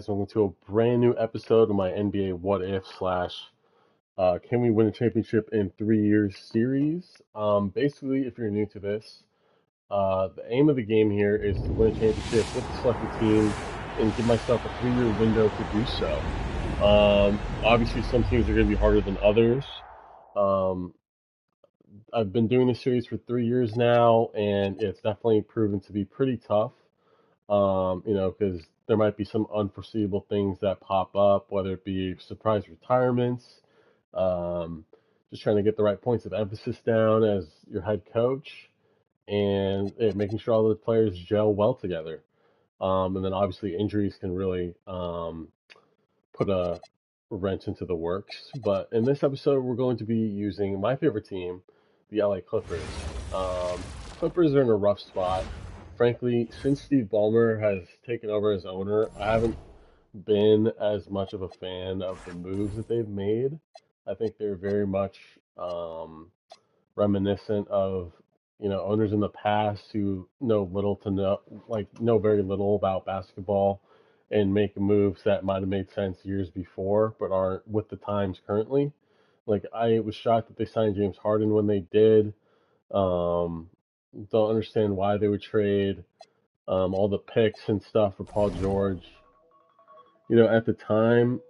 Welcome to a brand new episode of my NBA What If slash Can We Win a Championship in 3 Years series. Basically, if you're new to this, the aim of the game here is to win a championship with the selected team and give myself a 3 year window to do so. Obviously, some teams are going to be harder than others. Um, I've been doing this series for 3 years now, and it's definitely proven to be pretty tough. Because there might be some unforeseeable things that pop up, whether it be surprise retirements, um, just trying to get the right points of emphasis down as your head coach, and making sure all the players gel well together. And then obviously injuries can really put a wrench into the works. But in this episode, we're going to be using my favorite team, the LA Clippers. Clippers are in a rough spot. Frankly, since Steve Ballmer has taken over as owner, I haven't been as much of a fan of the moves that they've made. I think they're very much reminiscent of owners in the past who know very little about basketball and make moves that might have made sense years before but aren't with the times currently. Like I was shocked that they signed James Harden when they did. Um, don't understand why they would trade all the picks and stuff for Paul George. At the time,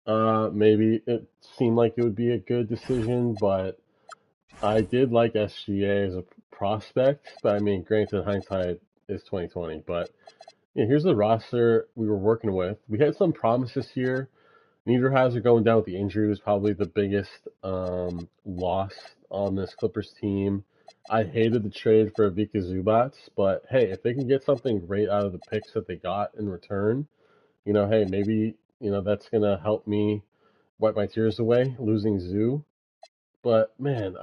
maybe it seemed like it would be a good decision, but I did like SGA as a prospect, but I mean, granted, hindsight is 2020. But yeah, here's the roster we were working with. We had some promise this year. Niederhauser going down with the injury was probably the biggest loss on this Clippers team. I hated the trade for Vika Zubats, but hey, if they can get something great out of the picks that they got in return, hey, maybe that's gonna help me wipe my tears away losing Zoo. But man,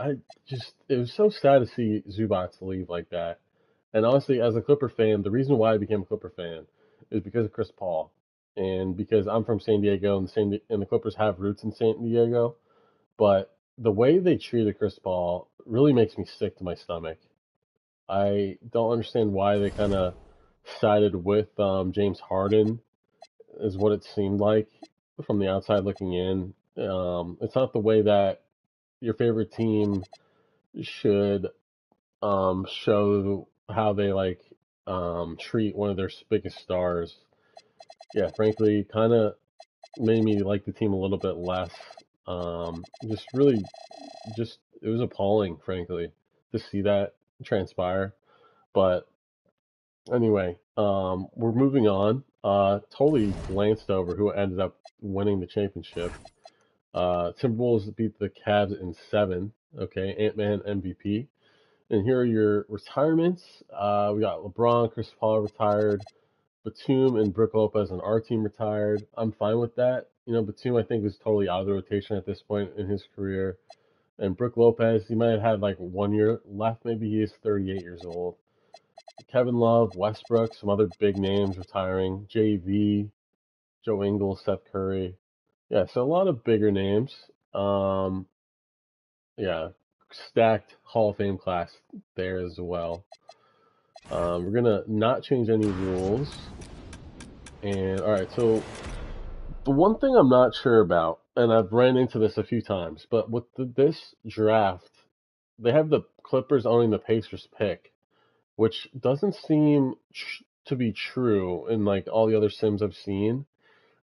it was so sad to see Zubats leave like that. And honestly, as a Clipper fan, the reason why I became a Clipper fan is because of Chris Paul, and because I'm from San Diego, and the Clippers have roots in San Diego. But the way they treated Chris Paul really makes me sick to my stomach. I don't understand why they kind of sided with James Harden, is what it seemed like from the outside looking in. It's not the way that your favorite team should show how they treat one of their biggest stars. Yeah, frankly, kind of made me like the team a little bit less. Just really, just it was appalling, frankly, to see that transpire. But anyway, we're moving on. Totally glanced over who ended up winning the championship. Timberwolves beat the Cavs in seven. Okay, Ant-Man MVP. And here are your retirements. We got LeBron, Chris Paul retired, Batum and Brook Lopez on our team retired. I'm fine with that. Batum I think was totally out of the rotation at this point in his career. And Brook Lopez, he might have had like 1 year left. Maybe he is 38 years old. Kevin Love, Westbrook, some other big names retiring. JV, Joe Ingles, Seth Curry. Yeah, so a lot of bigger names. Um, yeah, stacked Hall of Fame class there as well. We're gonna not change any rules. And all right, so the one thing I'm not sure about, and I've ran into this a few times, but with this draft, they have the Clippers owning the Pacers pick, which doesn't seem to be true in like all the other sims I've seen.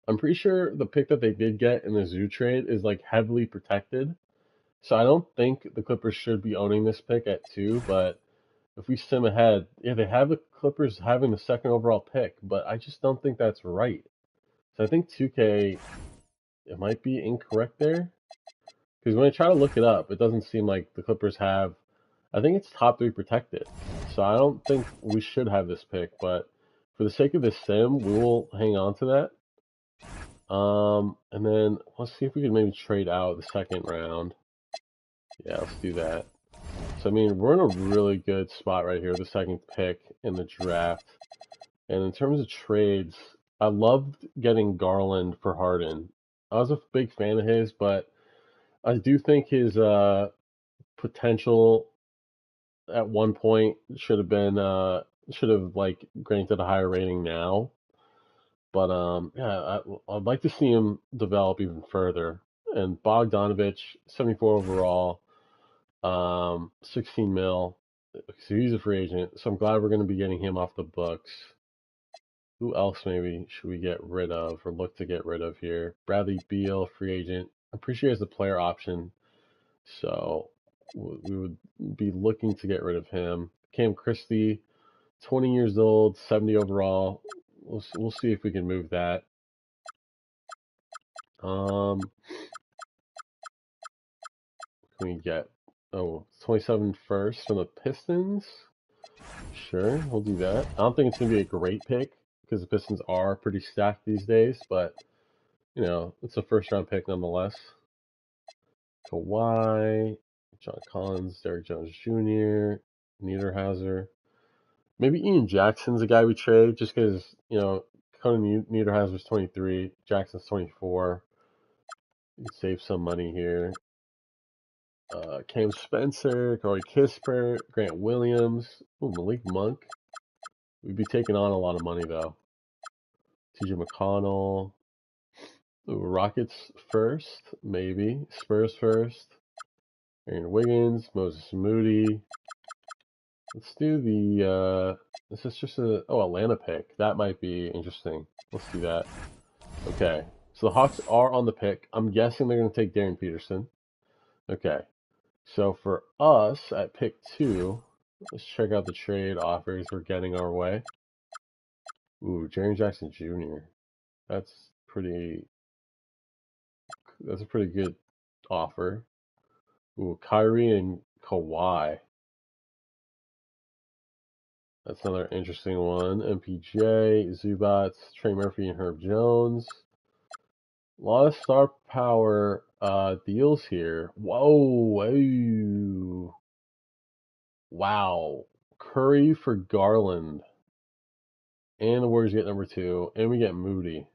I'm pretty sure the pick that they did get in the Zoo trade is like heavily protected. So I don't think the Clippers should be owning this pick at two, but if we sim ahead, yeah, they have the Clippers having the second overall pick, but I just don't think that's right. So I think 2K, it might be incorrect there. Because when I try to look it up, it doesn't seem like the Clippers have. I think it's top three protected. So I don't think we should have this pick, but for the sake of this sim, we will hang on to that. And then let's see if we can maybe trade out the second round. Yeah, let's do that. So I mean, we're in a really good spot right here, the second pick in the draft. And in terms of trades, I loved getting Garland for Harden. I was a big fan of his, but I do think his potential at one point should have like granted a higher rating now. But yeah, I'd like to see him develop even further. And Bogdanovich, 74 overall, 16 mil. So he's a free agent. So I'm glad we're going to be getting him off the books. Who else maybe should we get rid of or look to get rid of here? Bradley Beal, free agent. I'm pretty sure he has the player option. So we would be looking to get rid of him. Cam Christie, 20 years old, 70 overall. We'll see if we can move that. Can we get 27 first from the Pistons? Sure, we'll do that. I don't think it's gonna be a great pick because the Pistons are pretty stacked these days, but you know, it's a first round pick nonetheless. Kawhi, John Collins, Derrick Jones Jr., Niederhauser. Maybe Ian Jackson's a guy we trade just because, you know, Conan Niederhauser's 23, Jackson's 24. You can save some money here. Cam Spencer, Corey Kispert, Grant Williams, Malik Monk. We'd be taking on a lot of money though. TJ McConnell. Rockets first, maybe. Spurs first. Aaron Wiggins, Moses Moody. Let's do the, this is just Atlanta pick. That might be interesting. Let's do that. Okay, so the Hawks are on the pick. I'm guessing they're going to take Darren Peterson. Okay, so for us at pick 2, let's check out the trade offers we're getting our way. Ooh, Jaren Jackson Jr. That's a pretty good offer. Ooh, Kyrie and Kawhi. That's another interesting one. MPJ, Zubats, Trey Murphy, and Herb Jones. A lot of star power deals here. Whoa. Wow. Curry for Garland. And the Warriors get number 2. And we get Moody.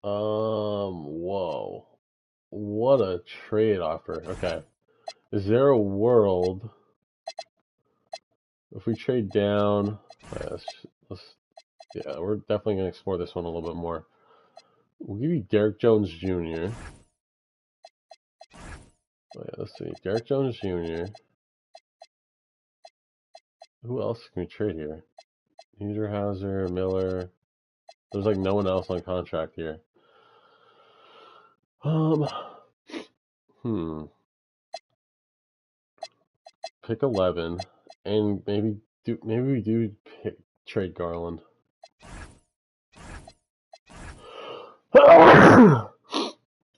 Whoa. What a trade offer. Okay. Is there a world if we trade down? Yeah, we're definitely gonna explore this one a little bit more. We'll give you Derrick Jones Jr. Oh, yeah, let's see. Derrick Jones Jr. Who else can we trade here? Niederhauser, Miller. There's like no one else on contract here. Pick 11, and maybe we do trade Garland.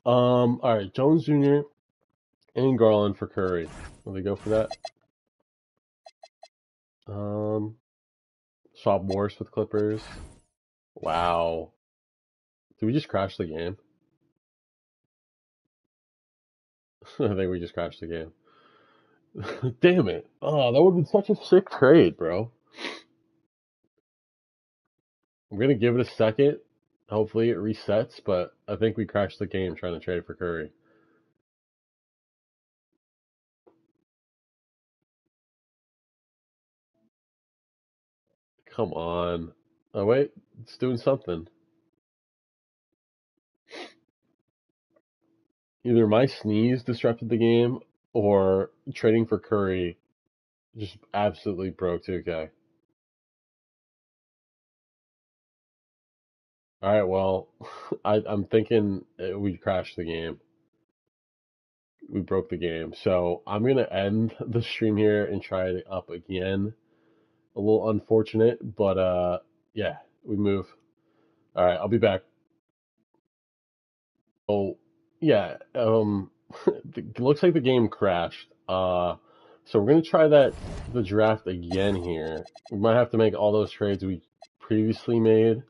All right, Jones Jr. and Garland for Curry. Will they go for that? Swap Morris with Clippers. Wow. Did we just crash the game? I think we just crashed the game. Damn it. Oh, that would have been such a sick trade, bro. I'm going to give it a second. Hopefully it resets, but I think we crashed the game trying to trade for Curry. Come on. Oh, wait. It's doing something. Either my sneeze disrupted the game or trading for Curry just absolutely broke 2K. All right, well, I'm thinking we crashed the game. We broke the game. So I'm going to end the stream here and try it up again. A little unfortunate, but yeah, we move. All right, I'll be back. Oh, yeah, it looks like the game crashed. So we're going to try the draft again here. We might have to make all those trades we previously made.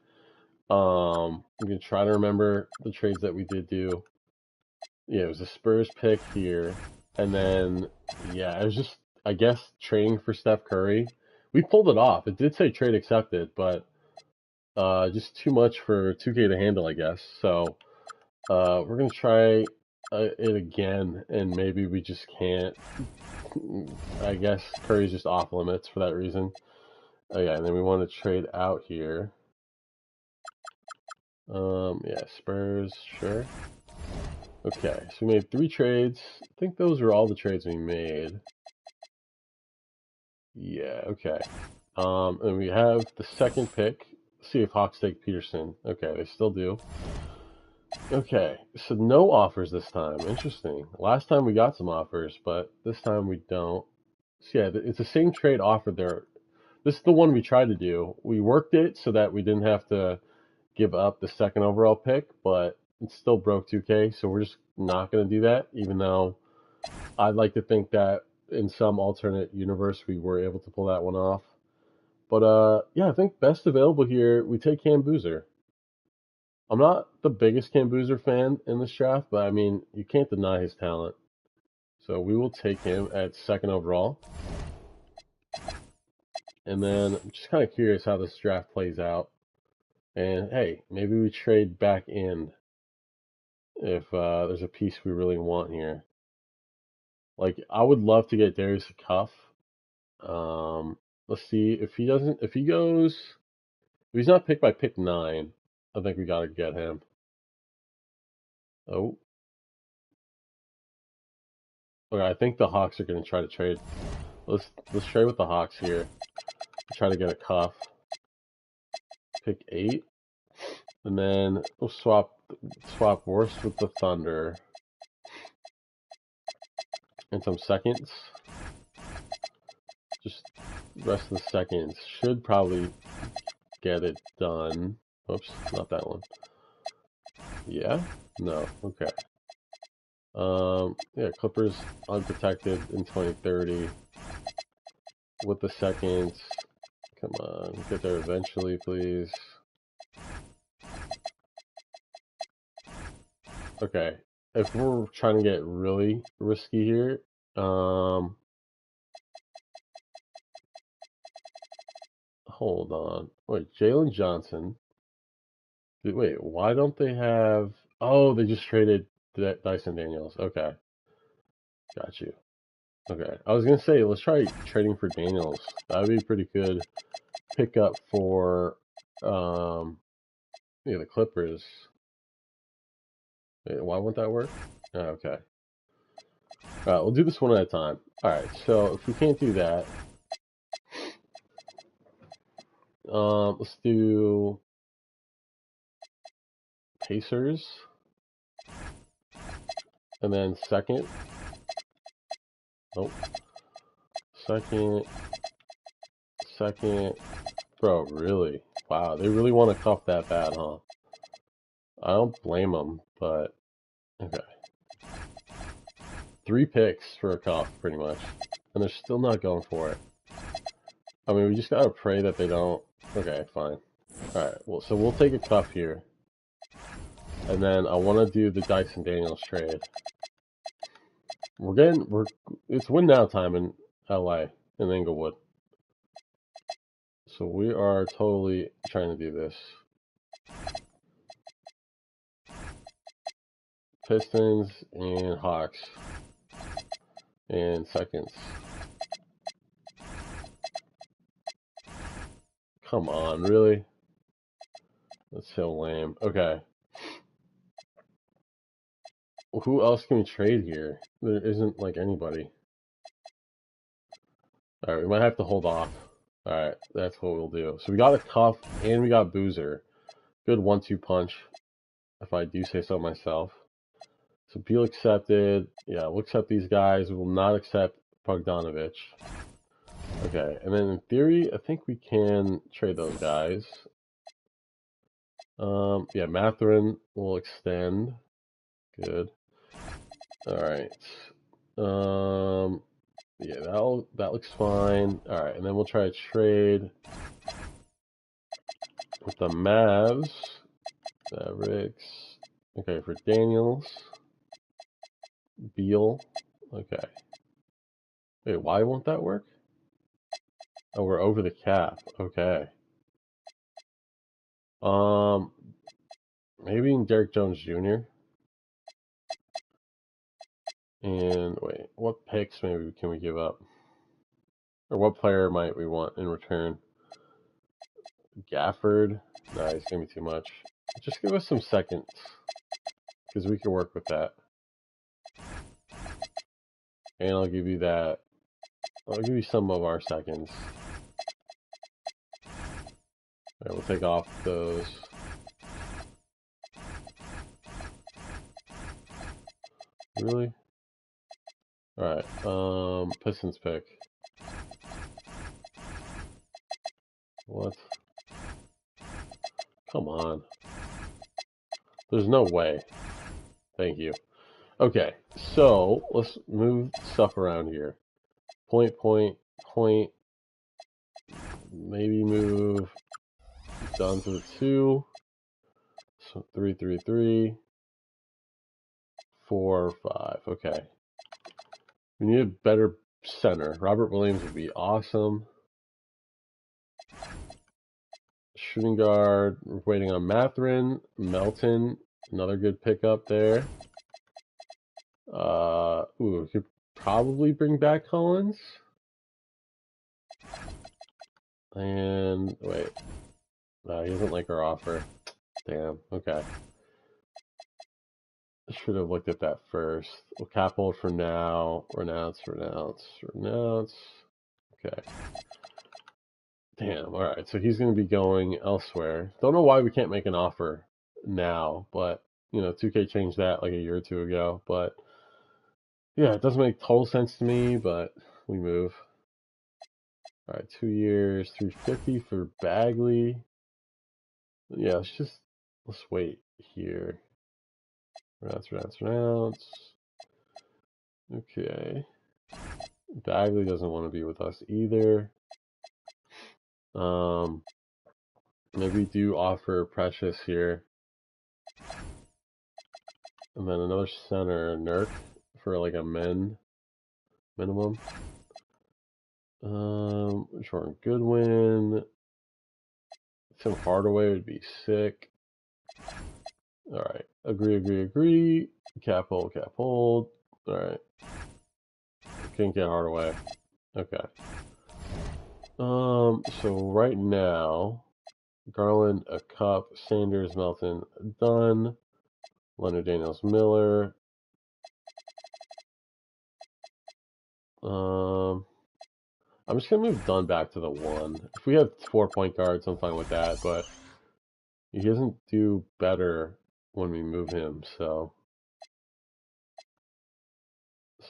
I'm going to try to remember the trades that we did do. Yeah, it was a Spurs pick here. And then, yeah, it was just, I guess, trading for Steph Curry. We pulled it off. It did say trade accepted, but just too much for 2K to handle, I guess. So we're going to try it again, and maybe we just can't. I guess Curry's just off limits for that reason. Oh yeah, and then we want to trade out here. Yeah, Spurs, sure. Okay, so we made 3 trades. I think those are all the trades we made. Yeah, okay. And we have the second pick. See if Hawks take Peterson. Okay, they still do. Okay, so no offers this time. Interesting. Last time we got some offers, but this time we don't. So yeah, it's the same trade offer there. This is the one we tried to do. We worked it so that we didn't have to give up the second overall pick, but it still broke 2K, so we're just not going to do that, even though I'd like to think that in some alternate universe we were able to pull that one off. But yeah, I think best available here, we take Cam Boozer. I'm not the biggest Cam Boozer fan in this draft, but I mean, you can't deny his talent. So we will take him at second overall. And then I'm just kind of curious how this draft plays out. And hey, maybe we trade back in if there's a piece we really want here. Like, I would love to get Darius a cuff. Let's see if he doesn't. If he goes, if he's not picked by pick 9, I think we gotta get him. Oh, okay. I think the Hawks are gonna try to trade. Let's trade with the Hawks here. Try to get a cuff. Pick 8, and then we'll swap Worst with the Thunder and some seconds. Just rest of the seconds should probably get it done. Oops, not that one. Yeah? No. Okay. Yeah, Clippers unprotected in 2030 with the seconds. Come on, get there eventually, please. Okay, if we're trying to get really risky here, hold on. Wait, Jalen Johnson. Wait, why don't they have? Oh, they just traded Dyson Daniels. Okay, got you. Okay, I was gonna say let's try trading for Daniels. That would be pretty good pickup for yeah, the Clippers. Wait, why won't that work? Oh, okay. Alright, we'll do this one at a time. Alright, so if we can't do that, let's do Pacers, and then second. Nope. Second, second. Bro, really? Wow, they really want to cuff that bad, huh? I don't blame them, but okay. 3 picks for a cuff, pretty much. And they're still not going for it. I mean, we just gotta pray that they don't. Okay, fine. Alright, well, so we'll take a cuff here. And then I want to do the Dyson Daniels trade. It's win now time in LA, in Inglewood. So we are totally trying to do this. Pistons and Hawks. And seconds. Come on, really? That's so lame. Okay. Well, who else can we trade here? There isn't, like, anybody. Alright, we might have to hold off. Alright, that's what we'll do. So we got a cuff and we got Boozer. Good 1-2 punch, if I do say so myself. So Beal accepted. Yeah, we'll accept these guys. We will not accept Bogdanovich. Okay, and then in theory, I think we can trade those guys. Yeah, Mathurin will extend. Good. Alright. Yeah, that looks fine. Alright, and then we'll try to trade with the Mavs. Mavericks. Okay, for Daniels. Beal. Okay. Wait, why won't that work? Oh, we're over the cap. Okay. Maybe Derek Jones Jr. And wait, what picks maybe can we give up? Or what player might we want in return? Gafford. Nah, he's gonna be too much. Just give us some seconds, because we can work with that. And I'll give you that. I'll give you some of our seconds. Alright, we'll take off those. Really? Alright, Pistons pick. What? Come on. There's no way. Thank you. Okay, so let's move stuff around here. Point, point, point. Maybe move down to the 2. So 3, 3, 3. 4, 5. Okay. We need a better center. Robert Williams would be awesome. Shooting guard. We're waiting on Mathurin. Melton. Another good pickup there. We could probably bring back Collins. And wait. He doesn't like our offer. Damn. Okay. Should have looked at that first. We'll cap hold for now. Renounce. Okay. Damn. Alright, so he's going to be going elsewhere. Don't know why we can't make an offer now, but, 2K changed that like a year or two ago. But, yeah, it doesn't make total sense to me, but we move. Alright, 2 years, 350 for Bagley. Yeah, let's wait here. Renounce. Okay. Bagley doesn't want to be with us either. Maybe do offer Precious here. And then another center, Nurk, for like a minimum. Jordan Goodwin. Tim Hardaway would be sick. Alright. Agree. Cap hold. Alright. Can't get Hardaway. Okay. So right now, Garland, a cup, Sanders, Melton, done. Leonard Daniels Miller. I'm just gonna move Dunn back to the 1. If we have 4 point guards, I'm fine with that, but he doesn't do better when we move him, so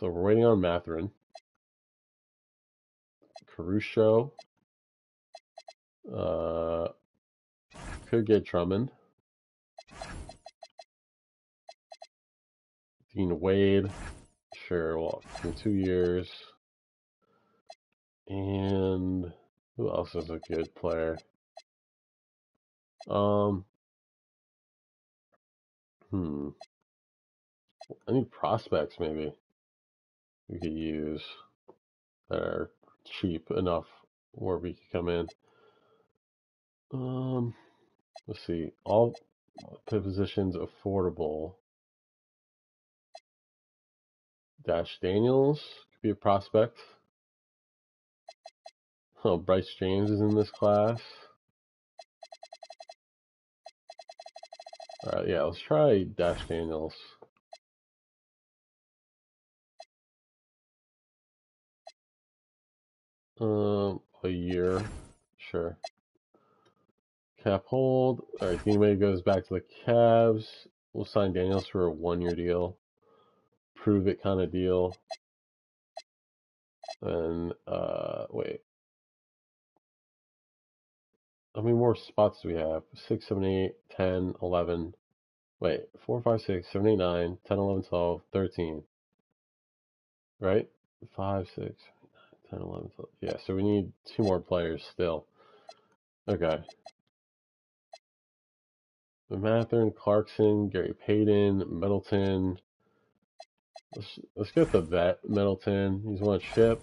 we're waiting on Mathurin. Caruso. Could get Drummond. Dean Wade. Sure, well, in 2 years. And who else is a good player? Any prospects maybe we could use that are cheap enough where we could come in. Let's see. All positions affordable. Dash Daniels could be a prospect. Oh, Bryce James is in this class. Alright, yeah, let's try Dash Daniels. A year. Sure. Cap hold. Alright, Dean Wade goes back to the Cavs. We'll sign Daniels for a 1-year deal. Prove it kind of deal. And, wait. How many more spots do we have? 6, 7, 8, 10, 11. Wait, 4, 5, 6, 7, 8, 9, 10, 11, 12, 13. Right? 5, 6, 10, 11, 12. Yeah, so we need 2 more players still. Okay. Mathurin, Clarkson, Gary Payton, Middleton. Let's get the vet, Middleton. He's one chip.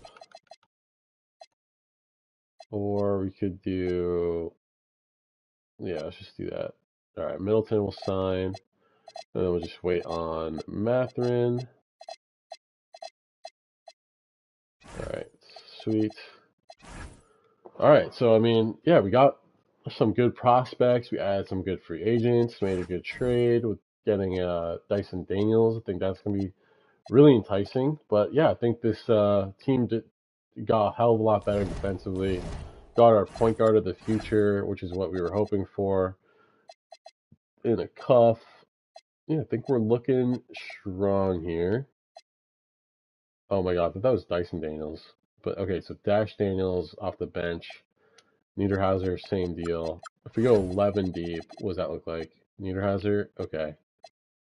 Or we could do... Yeah, let's just do that. Alright, Middleton will sign. And then we'll just wait on Mathurin. Alright, sweet. Alright, so I mean, yeah, we got some good prospects. We added some good free agents. Made a good trade with getting Dyson Daniels. I think that's gonna be really enticing. But yeah, I think this team got a hell of a lot better defensively. Got our point guard of the future, which is what we were hoping for, in a cuff. Yeah, I think we're looking strong here. Oh my god, I thought that was Dyson Daniels. But okay, so Dash Daniels off the bench. Niederhauser, same deal. If we go 11 deep, what does that look like? Niederhauser, okay.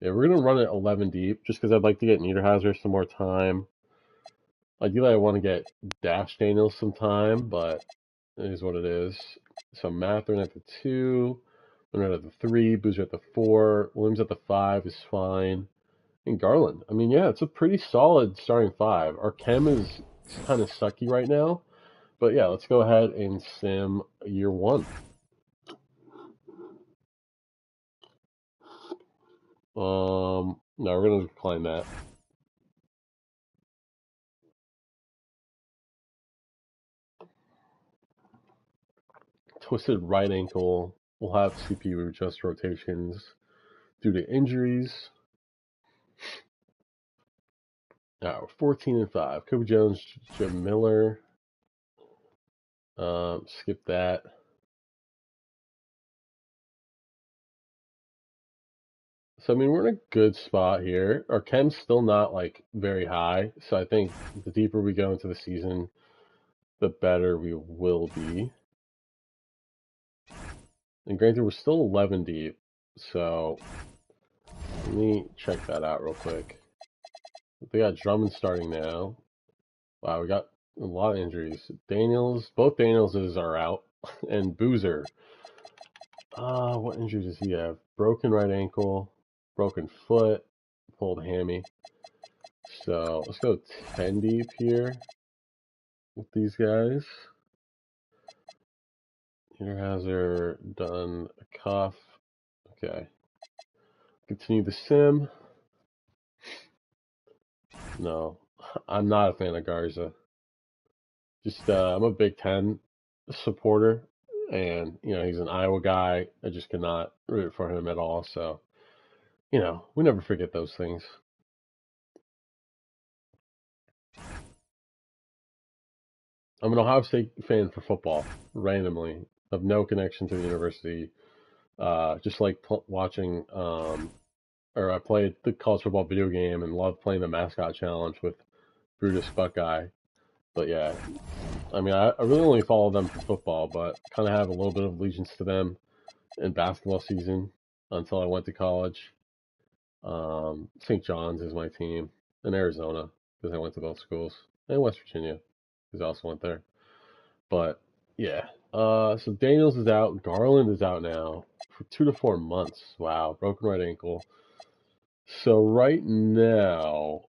Yeah, we're going to run it 11 deep just because I'd like to get Niederhauser some more time. Ideally, I want to get Dash Daniels some time, but it is what it is. So Matherin at the 2, Leonard at the 3, Boozer at the 4, Williams at the 5 is fine. And Garland. I mean, yeah, it's a pretty solid starting 5. Our chem is kind of sucky right now. But yeah, let's go ahead and sim year 1. No, we're gonna decline that. Twisted right ankle. We'll have CPU adjust rotations due to injuries. Now we're 14-5. Kobe Jones, Jim Miller. Skip that. So I mean, we're in a good spot here. Our chem's still not like very high, so I think the deeper we go into the season, the better we will be. And granted, we're still 11 deep, so let me check that out real quick. They got Drummond starting now. Wow, we got a lot of injuries. Daniels, both Danielses are out, and Boozer. What injuries does he have? Broken right ankle, broken foot, pulled hammy. So let's go 10 deep here with these guys. Niederhauser done a cuff. Okay. Continue the sim. No, I'm not a fan of Garza. Just I'm a Big Ten supporter, and he's an Iowa guy. I just cannot root for him at all. So we never forget those things. I'm an Ohio State fan for football, randomly. I have no connection to the university. Just like watching, or I played the college football video game and loved playing the mascot challenge with Brutus Buckeye. But yeah, I mean, I really only follow them for football, but kind of have a little bit of allegiance to them in basketball season until I went to college. St. John's is my team in Arizona because I went to both schools, and West Virginia because I also went there. But yeah, so Daniels is out. Garland is out now for 2 to 4 months. Wow, broken right ankle. So right now,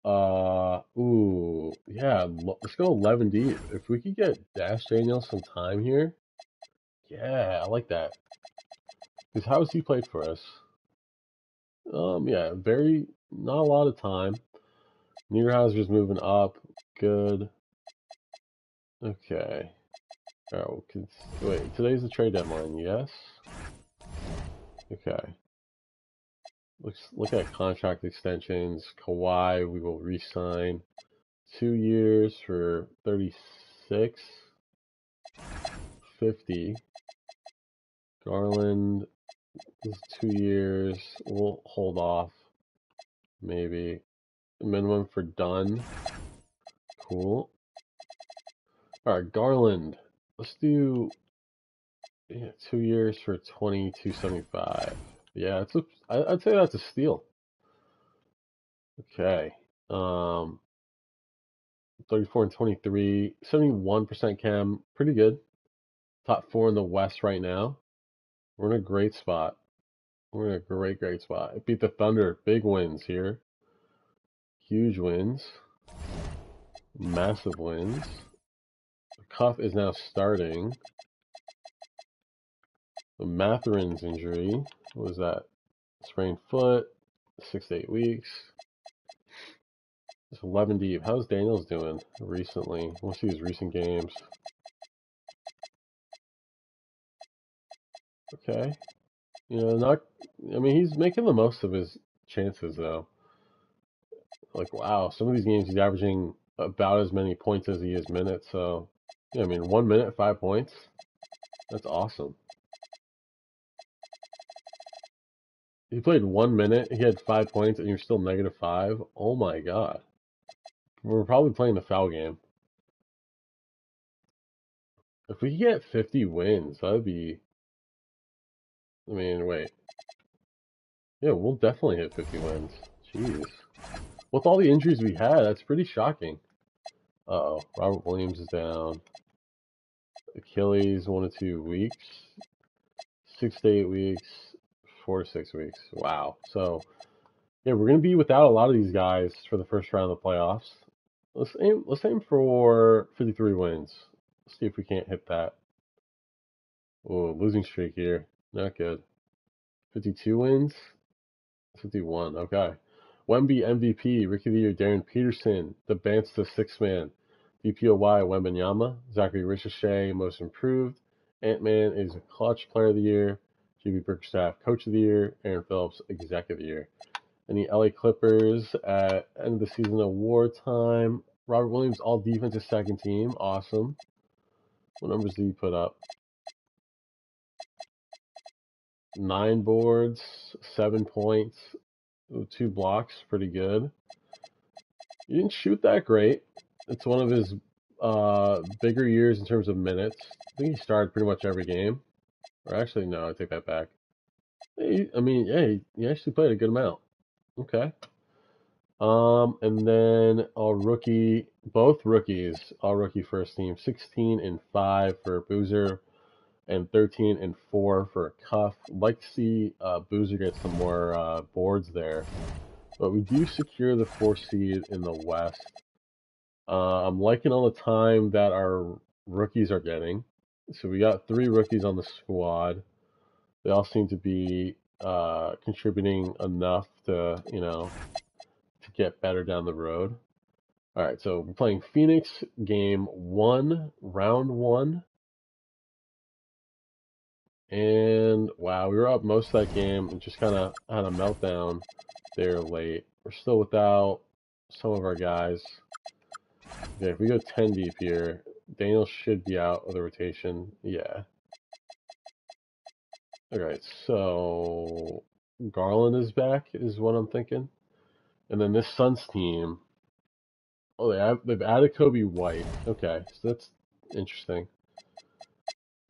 ooh, yeah, let's go 11 deep. If we could get Dash Daniels some time here, yeah, I like that. Because how has he played for us? Yeah, not a lot of time. Niederhauser's moving up. Good. Okay. Oh, wait, today's the trade deadline, yes? Okay. Let's look at contract extensions. Kawhi, we will re-sign 2 years for 36, 50. Garland is 2 years. We'll hold off. Maybe. Minimum for Dunn. Cool. Alright, Garland. Let's do 2 years for 22.75. Yeah, I'd say that's a steal. Okay. 34 and 23, 71% chem, pretty good. Top 4 in the West right now. We're in a great spot. We're in a great spot. It beat the Thunder. Big wins here. Huge wins. Massive wins. The cuff is now starting. The Matherin's injury. What was that? Sprained foot. 6 to 8 weeks. It's 11 deep. How's Daniels doing recently? We'll see his recent games. Okay. Not. I mean, he's making the most of his chances, though. Like, wow, some of these games he's averaging about as many points as he is minutes. So, yeah, I mean, 1 minute, 5 points. That's awesome. He played 1 minute, he had 5 points, and you're still -5. Oh my god. We're probably playing the foul game. If we get 50 wins, that'd be. I mean, wait. Yeah, we'll definitely hit 50 wins. Jeez. With all the injuries we had, that's pretty shocking. Uh-oh. Robert Williams is down. Achilles, 1 to 2 weeks. 6 to 8 weeks. 4 to 6 weeks. Wow. So, yeah, we're going to be without a lot of these guys for the first round of the playoffs. Let's aim for 53 wins. Let's see if we can't hit that. Oh, losing streak here. Not good. 52 wins? 51. Okay. Wemby MVP, Rookie of the Year, Darren Peterson, the Bance the Sixth Man, DPOY, Wembanyama, Zachary Ricochet, Most Improved, Ant-Man is a Clutch Player of the Year, GB Bickerstaff, Coach of the Year, Aaron Phillips, Exec of the Year. And the LA Clippers at end of the season award time. Robert Williams, all defensive second team. Awesome. What numbers did he put up? 9 boards, 7 points, 2 blocks. Pretty good. He didn't shoot that great. It's one of his bigger years in terms of minutes. I think he started pretty much every game. Or actually, no, I take that back. I mean, yeah, he actually played a good amount. Okay. And then both rookies, all rookie first team, 16-5 for Boozer and 13-4 for Cuff. Like to see Boozer get some more boards there, but we do secure the 4 seed in the West. I'm liking all the time that our rookies are getting. So we got 3 rookies on the squad. They all seem to be contributing enough to get better down the road. All right, so we're playing Phoenix game 1, round 1. And wow, we were up most of that game and just kind of had a meltdown there late. We're still without some of our guys. Okay, if we go 10 deep here, Daniel should be out of the rotation. Yeah. Alright, so Garland is back, is what I'm thinking. And then this Suns team, they've added Kobe White. Okay, so that's interesting.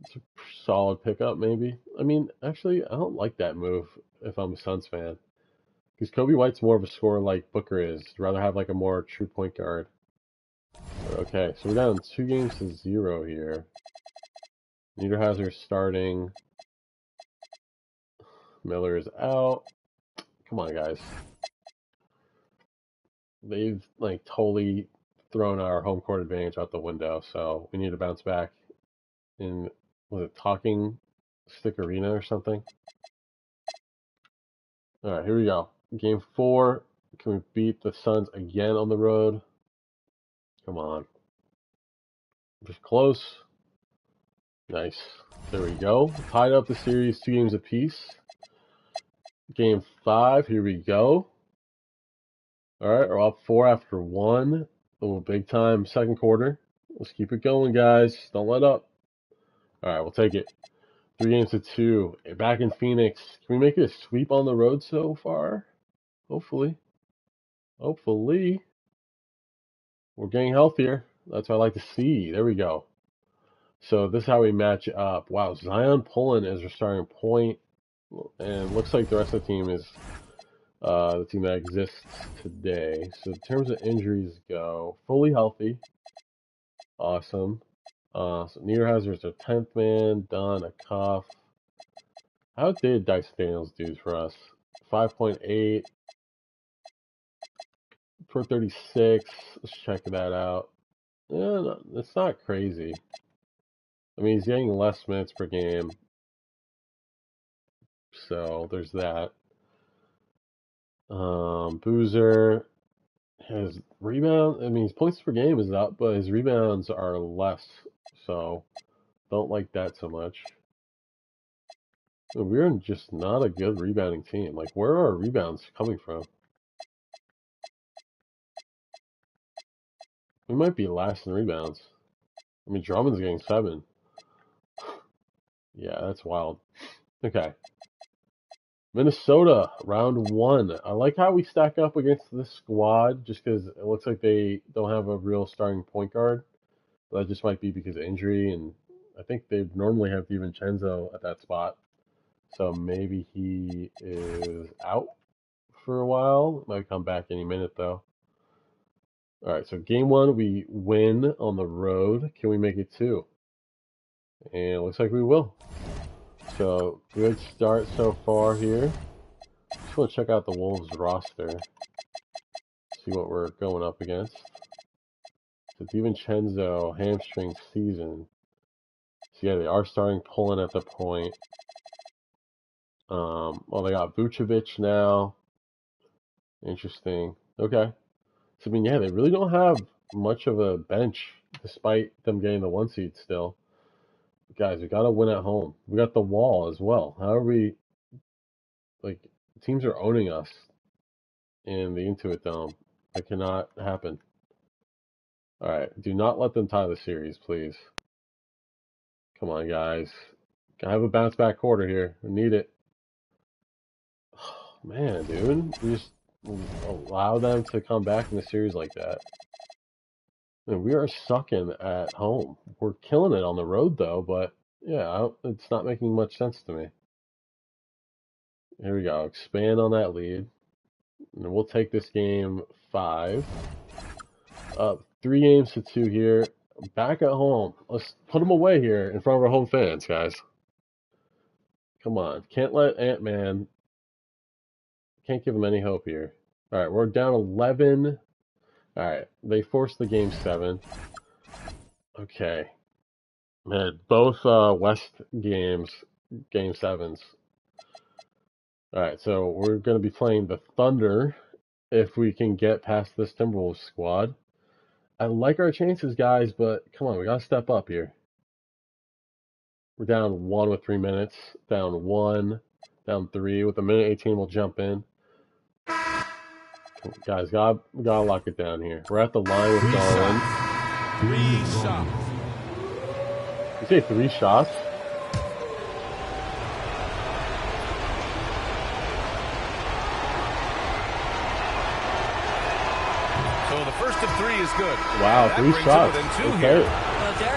It's a solid pickup, maybe. I mean, actually, I don't like that move if I'm a Suns fan. Because Kobe White's more of a scorer like Booker is. I'd rather have like a more true point guard. Okay, so we're down 2 games to 0 here. Niederhauser starting. Miller is out. Come on, guys. They've like totally thrown our home court advantage out the window, so we need to bounce back in, was it Talking Stick Arena or something? Alright, here we go. Game 4. Can we beat the Suns again on the road? Come on. Just close. Nice. There we go. Tied up the series 2 games apiece. Game 5. Here we go. Alright, we're up 4 after 1. Oh, big time second quarter. Let's keep it going, guys. Don't let up. Alright, we'll take it. 3 games to 2. Back in Phoenix. Can we make it a sweep on the road so far? Hopefully. Hopefully. We're getting healthier. That's what I like to see. There we go. So this is how we match up. Wow, Zion pulling as our starting point. And looks like the rest of the team is the team that exists today. So in terms of injuries go, fully healthy. Awesome. So Niederhauser is their 10th man. Done. A cuff. How did Dice Daniels do for us? 5.8 per 36. Let's check that out. Yeah, no, it's not crazy. I mean, he's getting less minutes per game. So there's that. Boozer, his rebound, I mean, his points per game is up, but his rebounds are less. So don't like that so much. We're just not a good rebounding team. Like, where are our rebounds coming from? We might be last in rebounds. I mean, Drummond's getting 7. Yeah, that's wild. Okay. Minnesota, round 1. I like how we stack up against this squad just because it looks like they don't have a real starting point guard. That just might be because of injury, and I think they normally have DiVincenzo at that spot. So maybe he is out for a while. Might come back any minute, though. All right, so game 1, we win on the road. Can we make it 2? And it looks like we will. So, good start so far here. Just want to check out the Wolves roster. See what we're going up against. So, DiVincenzo, hamstring season. So, yeah, they are starting pulling at the point. Well, they got Vucevic now. Interesting. Okay. So, I mean, yeah, they really don't have much of a bench, despite them getting the 1 seed still. Guys, we got to win at home. We got the Wall as well. How are we, like, teams are owning us in the Intuit Dome. That cannot happen. All right, do not let them tie the series, please. Come on, guys. Gotta have a bounce back quarter here. We need it. Oh, man, dude. We just allow them to come back in the series like that. And we are sucking at home. We're killing it on the road, though, but yeah, it's not making much sense to me. Here we go. Expand on that lead. And we'll take this game 5. Up 3 games to 2 here. Back at home. Let's put them away here in front of our home fans, guys. Come on. Can't let Ant-Man. Can't give him any hope here. All right, we're down 11. All right, they forced the game 7. Okay. Man, both West games, game 7s. All right, so we're going to be playing the Thunder if we can get past this Timberwolves squad. I like our chances, guys, but come on, we got to step up here. We're down 1 with 3 minutes. Down 1. Down 3. With a minute 18, we'll jump in. Guys, gotta lock it down here. We're at the line with Garland. 3 shots. You say 3 shots? So the first of 3 is good. Wow, 3 shots. Okay.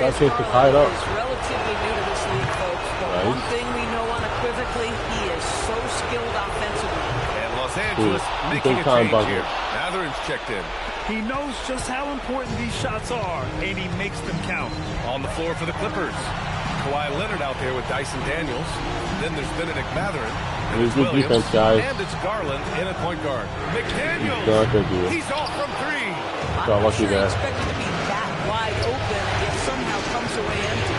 That's just to tie it up. Is relatively new to this league, folks. But nice. One thing we know unequivocally, he is so skilled offensively. And Los Angeles making a change here. Mathurin's checked in. He knows just how important these shots are, and he makes them count. On the floor for the Clippers. Kawhi Leonard out there with Dyson Daniels. Then there's Benedict Mathurin. It was good defense, guys. And it's Garland in at point guard. McDaniels. He's off from 3. Got lucky there. Expected to be that wide open, yet somehow comes away empty.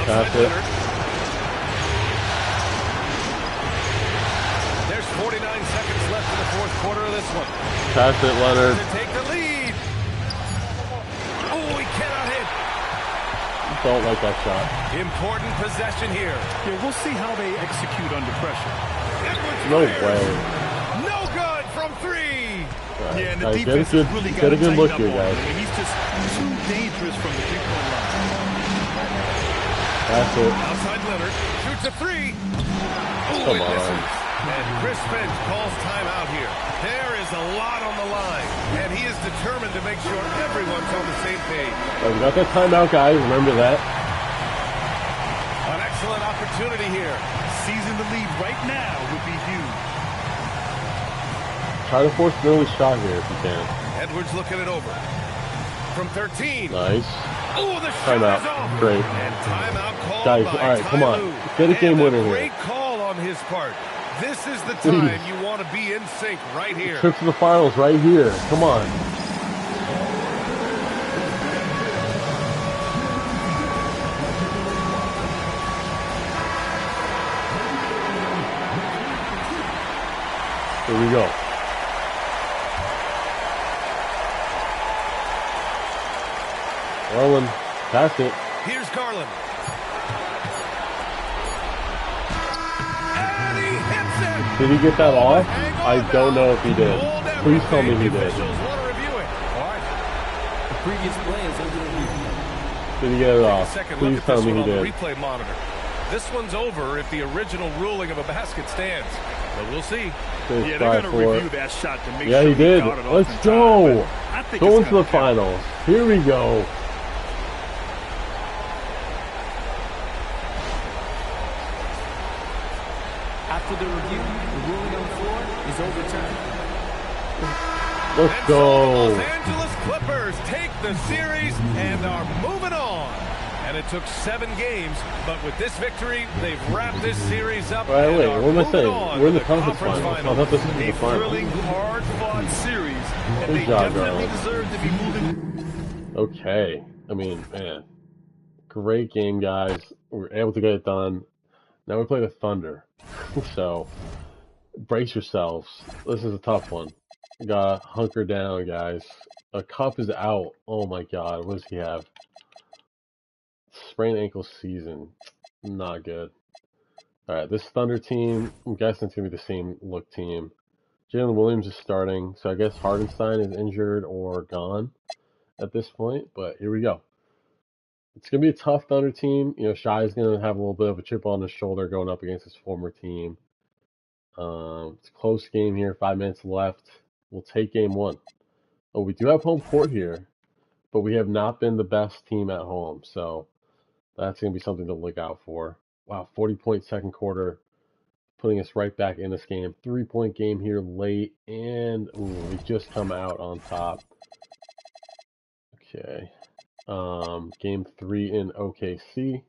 That's it. There's 49 seconds left in the 4th quarter of this one. Pass it, Leonard. To take the lead. Oh, he cannot hit. Don't like that shot. Important possession here. Yeah, we'll see how they execute under pressure. No way. No good from 3. Right. Yeah, and the Guys, defense has really got get a good look here, on him. guys. I mean, he's just too dangerous from the three-point line. That's it. Outside Leonard shoots a 3. Come It on. misses. And Chris Finch calls timeout here. There is a lot on the line, and he is determined to make sure everyone's on the same page. Oh, we got that timeout, guys. Remember that. An excellent opportunity here. Seizing the lead right now would be huge. Try to force an early shot here if you can. Edwards looking it over. From 13. Nice. Oh, the shot Timeout. is off. Great. And timeout called Guys, by all right, come on. Ty Lue. Get a game And winner here. Great call on his part. This is the time you want to be in sync right here. Trip to the finals right here. Come on. Here we go. Garland, pass it. Here's Garland. Did he get that off? I don't know if he did. Please tell me he did. The previous play is under review. Did he get it off? Please tell me he did. Replay monitor. This one's over if the original ruling of a basket stands. But we'll see. Yeah, they're going to review that shot to make yeah, sure he did. got it off Let's in go. time, Going to the finals. Here we go. After the review, the ruling on the floor is overturned. Let's go. Los Angeles Clippers take the series and are moving on. And it took 7 games, but with this victory, they've wrapped this series up. Right, wait, and what am I are saying? moving on We're in the to conference finals. I thought this was the A finals. thrilling, hard-fought series, and Good they job, definitely Garland. deserve to be moving. Okay. I mean, man. Great game, guys. We were able to get it done. Now we play the Thunder. So, brace yourselves. This is a tough one. We gotta hunker down, guys. A Cup is out. Oh my god, what does he have? Sprained ankle season. Not good. Alright, this Thunder team, I'm guessing it's gonna be the same look team. Jalen Williams is starting, so I guess Hardenstein is injured or gone at this point, but here we go. It's going to be a tough Thunder team. You know, Shai's going to have a little bit of a chip on his shoulder going up against his former team. It's a close game here, 5 minutes left. We'll take game 1. Oh, we do have home court here, but we have not been the best team at home, so that's going to be something to look out for. Wow, 40-point second quarter, putting us right back in this game. 3-point game here late, and we just come out on top. Okay. Game 3 in OKC.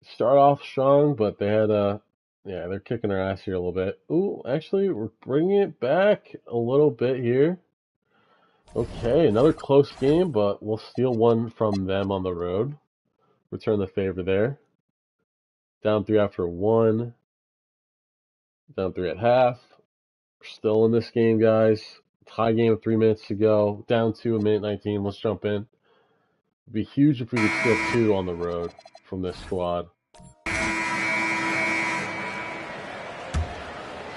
Start off strong, but they had yeah, they're kicking our ass here a little bit. Ooh, actually, we're bringing it back a little bit here. Okay, another close game, but we'll steal one from them on the road. Return the favor there. Down 3 after 1. Down 3 at half. We're still in this game, guys. Tie game with 3 minutes to go. Down 2 a minute 19. Let's jump in. It'd be huge if we could steal 2 on the road from this squad.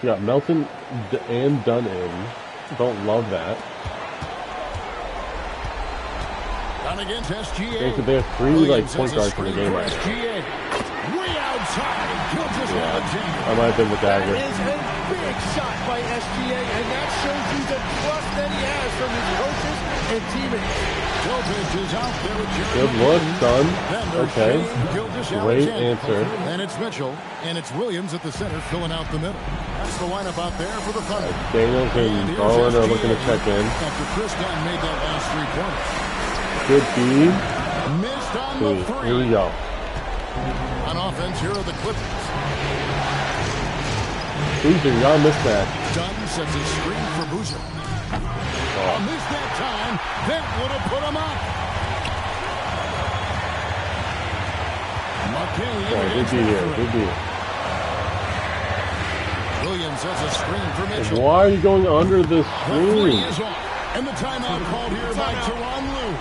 So we got Melton and Dunn in. Don't love that. Done against SGA. They have 3 like point guards in the game right now. SGA. Way outside. Yeah, I might have been the dagger. That is a big shot by SGA, and that shows you the trust that he has from his coaches and teammates. Is out there with Good look, son. Okay. Great Alexander. answer. And it's Mitchell, and it's Williams at the center filling out the middle. That's the lineup out there for the Thunder. Daniels and Garland are looking to check in. After Chris Dunn made that last 3 pointers. Good feed. Missed on the Sweet. 3. Here we go. On offense, here are the Clippers. Boozer, you gotta miss that. Dunn sets a screen for Boozer. Missed that time. That would have put him up. Good beat here. Good beat. Williams has a screen for Mitchell. Why are you going under the screen? Is off. And the timeout called here by Tyronn Lue.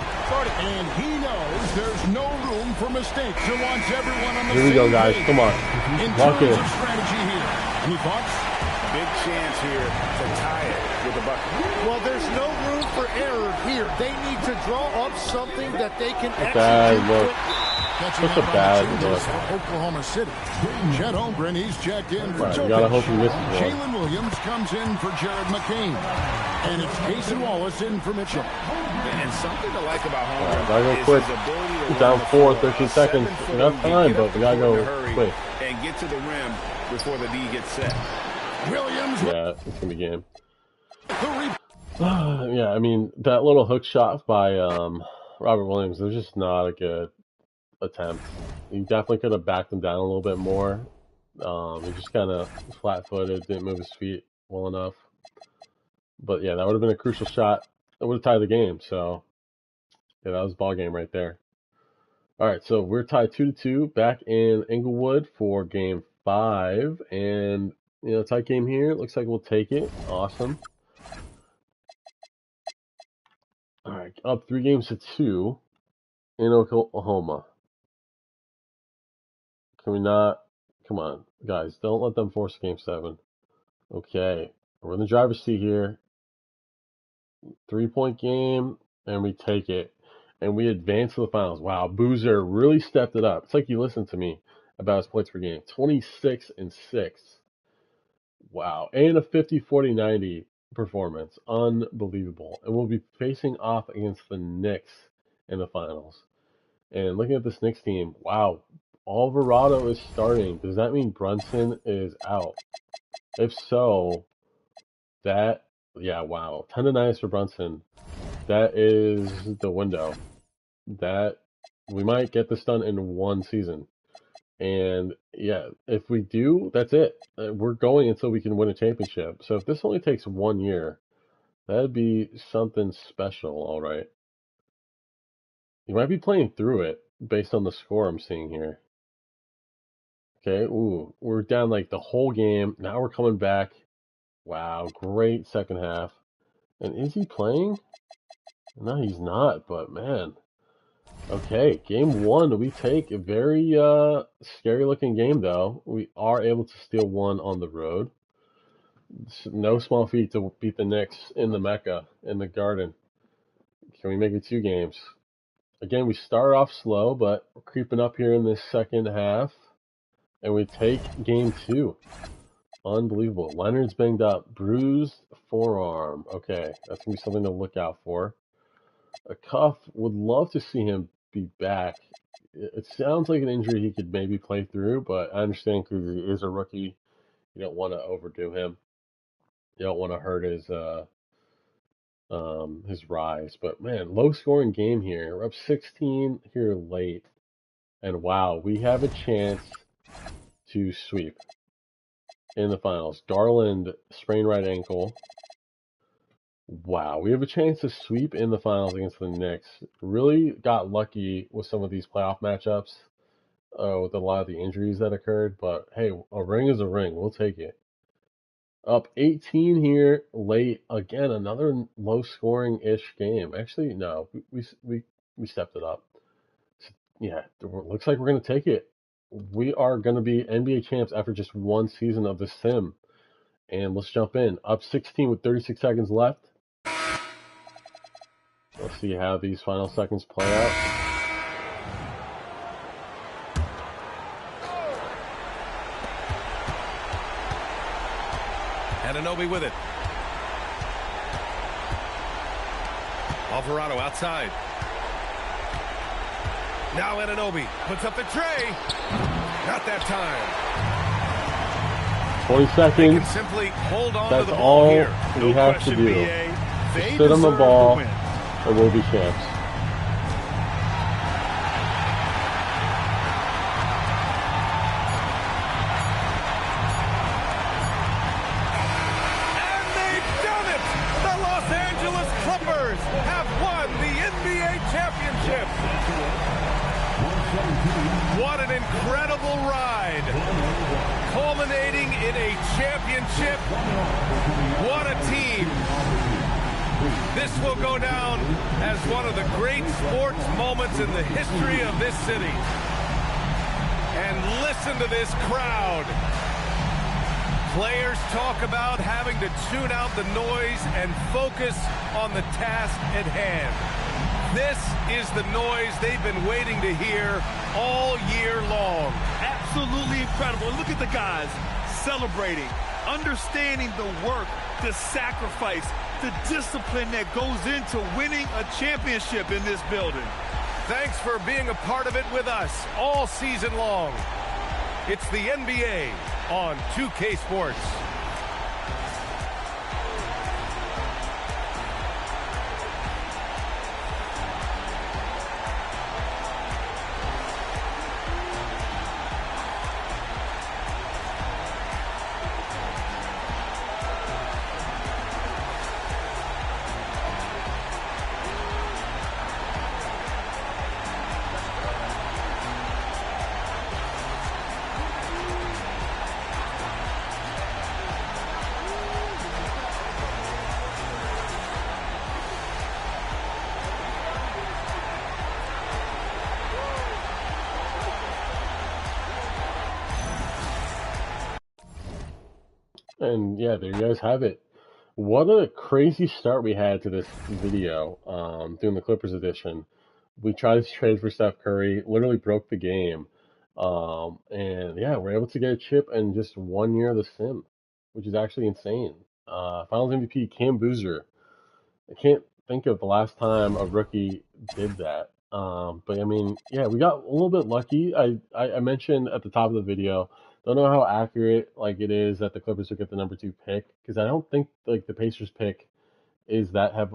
And he knows there's no room for mistakes. He wants everyone on the Here we go, guys. page. Come on. In Lock terms in. of strategy here. Any thoughts? Big chance here to tie it with the bucket. Well, there's no room for error here. They need to draw up something that they can Bad execute look. quickly. That's a bad look. For Oklahoma City. Chet Holmgren, he's checked in for Right, you gotta hope he misses one. Jalen Williams comes in for Jared McCain. And it's Cason Wallace in for Mitchell. And something to like about Holmgren Gotta go is quick. his ability to We're down run the 4, floor 13 a seconds. 7-footer Enough who can time, get but up we the gotta court in go a hurry quick. and get to the rim before the D gets set. Williams. Yeah, it's gonna be game. Yeah, I mean, that little hook shot by Robert Williams was just not a good attempt. He definitely could have backed him down a little bit more. He just kind of flat-footed, didn't move his feet well enough. But yeah, that would have been a crucial shot. That would have tied the game. So yeah, that was ball game right there. All right, so we're tied 2-2 back in Inglewood for game 5, and you know, tight game here. Looks like we'll take it. Awesome. All right, up 3-2 in Oklahoma. Can we not Come on, guys. Don't let them force Game 7. Okay. We're in the driver's seat here. 3-point game, and we take it. And we advance to the finals. Wow, Boozer really stepped it up. It's like you listened to me about his points per game. 26 and 6. Wow. And a 50, 40, 90 performance. Unbelievable. And we'll be facing off against the Knicks in the finals. And looking at this Knicks team, wow, Alvarado is starting. Does that mean Brunson is out? If so, yeah, wow. 10 to 9 for Brunson. That is the window. That we might get this done in one season. And yeah, if we do, that's it. We're going until we can win a championship. So if this only takes 1 year, that'd be something special, all right. You might be playing through it based on the score I'm seeing here. Okay, ooh, we're down like the whole game. Now we're coming back. Wow, great second half. And is he playing? No, he's not, but man. Okay, game 1, we take a very scary looking game though. We are able to steal one on the road. It's no small feat to beat the Knicks in the Mecca, in the Garden. Can we make it 2 games? Again, we start off slow, but we're creeping up here in this second half. And we take game 2. Unbelievable. Leonard's banged up. Bruised forearm. Okay, that's going to be something to look out for. A cuff. Would love to see him be back. It sounds like an injury he could maybe play through, but I understand because he is a rookie. You don't want to overdo him. You don't want to hurt his rise. But man, low scoring game here. We're up 16 here late. And wow, we have a chance to sweep in the finals. Garland sprained right ankle. Wow, we have a chance to sweep in the finals against the Knicks. Really got lucky with some of these playoff matchups with a lot of the injuries that occurred. But hey, a ring is a ring. We'll take it. Up 18 here late. Again, another low-scoring-ish game. Actually, no, we stepped it up. Yeah, it looks like we're going to take it. We are going to be NBA champs after just 1 season of the sim. And let's jump in. Up 16 with 36 seconds left. Let's see how these final seconds play out. Anunoby with it. Alvarado outside. Now Anunoby puts up the tray. Not that time. 20 seconds. They can simply hold on That's to the ball all here. we have to do. Just sit on the ball, and we'll be champs. And they've done it! The Los Angeles Clippers have won the NBA championship. What an incredible ride. Culminating in a championship. What a team. This will go down as one of the great sports moments in the history of this city. And listen to this crowd. Players talk about having to tune out the noise and focus on the task at hand. This is the noise they've been waiting to hear all year long. Absolutely incredible. Look at the guys celebrating, understanding the work, the sacrifice, the discipline that goes into winning a championship in this building. Thanks for being a part of it with us all season long. It's the NBA on 2K Sports. And yeah, there you guys have it. What a crazy start we had to this video, doing the Clippers edition. We tried to trade for Steph Curry, literally broke the game. And yeah, we're able to get a chip in just 1 year of the sim, which is actually insane. Finals MVP Cam Boozer. I can't think of the last time a rookie did that. But I mean, yeah, we got a little bit lucky. I mentioned at the top of the video, don't know how accurate like it is that the Clippers would get the number 2 pick because I don't think like the Pacers pick is that have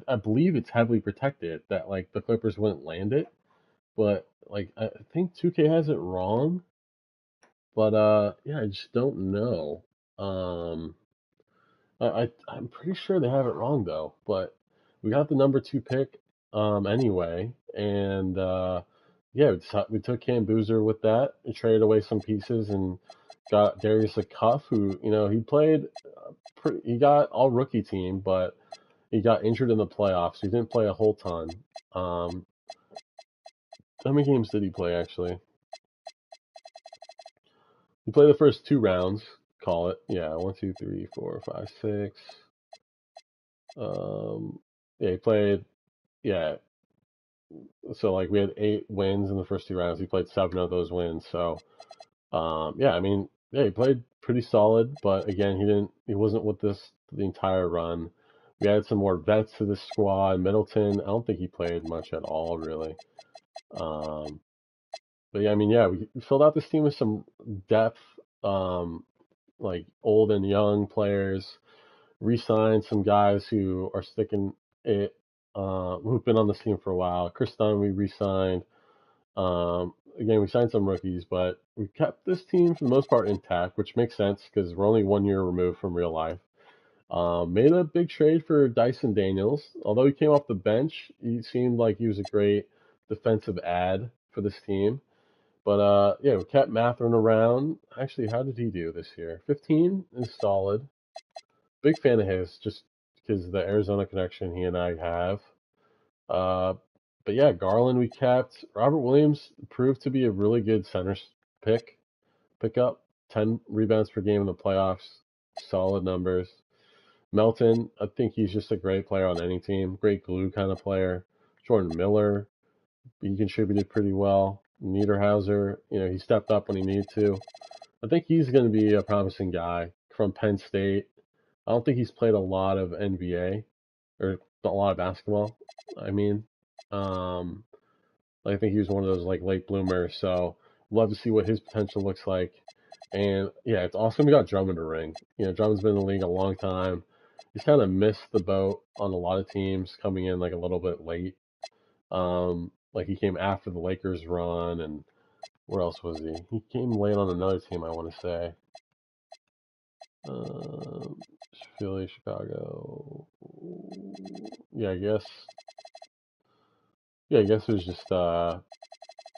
I believe it's heavily protected that like the Clippers wouldn't land it, but like I think 2K has it wrong. But yeah, I just don't know. Um, I'm pretty sure they have it wrong though, but we got the number 2 pick anyway, and yeah, we took Cam Boozer with that and traded away some pieces and got Darius Cuff, who he played he got all rookie team, but he got injured in the playoffs. So he didn't play a whole ton. Um, how many games did he play actually? He played the first 2 rounds. Call it, yeah, 1, 2, 3, 4, 5, 6. Yeah, he played. Yeah, so like we had 8 wins in the first 2 rounds. He played 7 of those wins. So yeah, I mean, yeah, he played pretty solid, but again, he wasn't with this the entire run. We added some more vets to the squad. Middleton, I don't think he played much at all, really. Um, but yeah, I mean, yeah, we filled out this team with some depth, like old and young players. Re-signed some guys who are sticking it, who've been on this team for a while. Chris Dunn, we re-signed. Again, we signed some rookies, but we kept this team for the most part intact, which makes sense because we're only 1 year removed from real life. Made a big trade for Dyson Daniels. Although he came off the bench, he seemed like he was a great defensive ad for this team. But yeah, we kept Matherin around. Actually, how did he do this year? 15 is solid. Big fan of his, just because the Arizona connection he and I have. Uh, but yeah, Garland we kept. Robert Williams proved to be a really good center pickup. 10 rebounds per game in the playoffs, solid numbers. Melton, I think he's just a great player on any team, great glue kind of player. Jordan Miller, he contributed pretty well. Niederhauser, he stepped up when he needed to. I think he's going to be a promising guy from Penn State. I don't think he's played a lot of NBA or a lot of basketball. I mean, um, I think he was one of those like late bloomers. So love to see what his potential looks like. And yeah, it's awesome we got Drummond to ring. Drummond's been in the league a long time. He's kind of missed the boat on a lot of teams, coming in like a little bit late. Like he came after the Lakers run, and where else was he? He came late on another team, I want to say. Philly, Chicago. Yeah, I guess. Yeah, I guess it was just the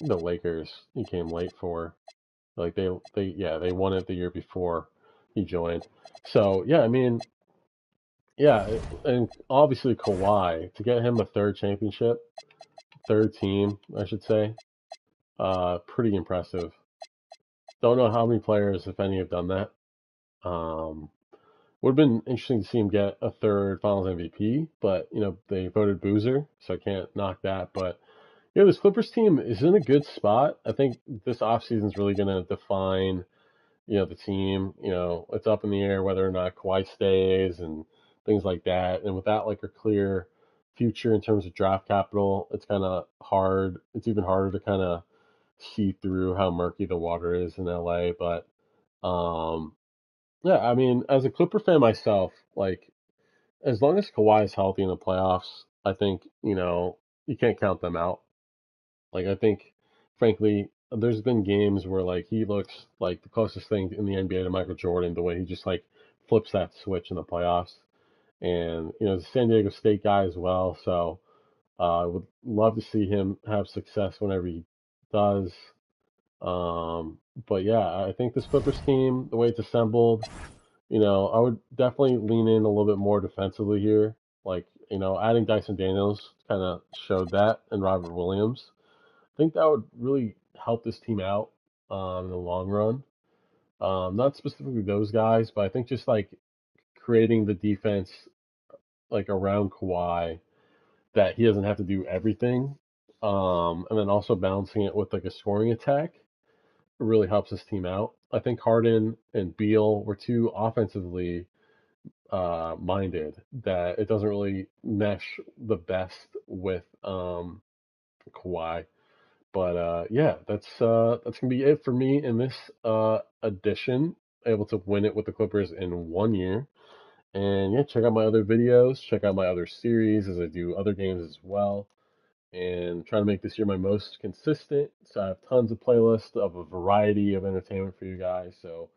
Lakers. He came late for. Like they won it the year before he joined. So yeah, I mean, yeah, and obviously Kawhi to get him a third championship, third team, I should say, pretty impressive. Don't know how many players, if any, have done that. Would have been interesting to see him get a third Finals MVP, but they voted Boozer, so I can't knock that. But yeah, this Clippers team is in a good spot. I think this offseason is really going to define, the team. It's up in the air whether or not Kawhi stays and things like that. And without like a clear future in terms of draft capital, it's kind of hard. It's even harder to kind of see through how murky the water is in LA. But yeah, I mean, as a Clipper fan myself, like as long as Kawhi is healthy in the playoffs, I think you can't count them out. Like I think, frankly, there's been games where like he looks like the closest thing in the NBA to Michael Jordan, the way he just like flips that switch in the playoffs. And the San Diego State guy as well, so I would love to see him have success whenever he does. But yeah, I think this Clippers team, the way it's assembled, I would definitely lean in a little bit more defensively here. Like, adding Dyson Daniels kind of showed that, and Robert Williams. I think that would really help this team out in the long run. Not specifically those guys, but I think just like creating the defense like around Kawhi that he doesn't have to do everything. And then also balancing it with like a scoring attack really helps his team out. I think Harden and Beal were too offensively minded that it doesn't really mesh the best with Kawhi. But yeah, that's gonna be it for me in this edition. Able to win it with the Clippers in 1 year. And yeah, check out my other videos, check out my other series as I do other games as well. And trying to make this year my most consistent. So I have tons of playlists of a variety of entertainment for you guys. So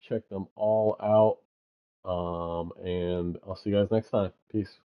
check them all out. And I'll see you guys next time. Peace.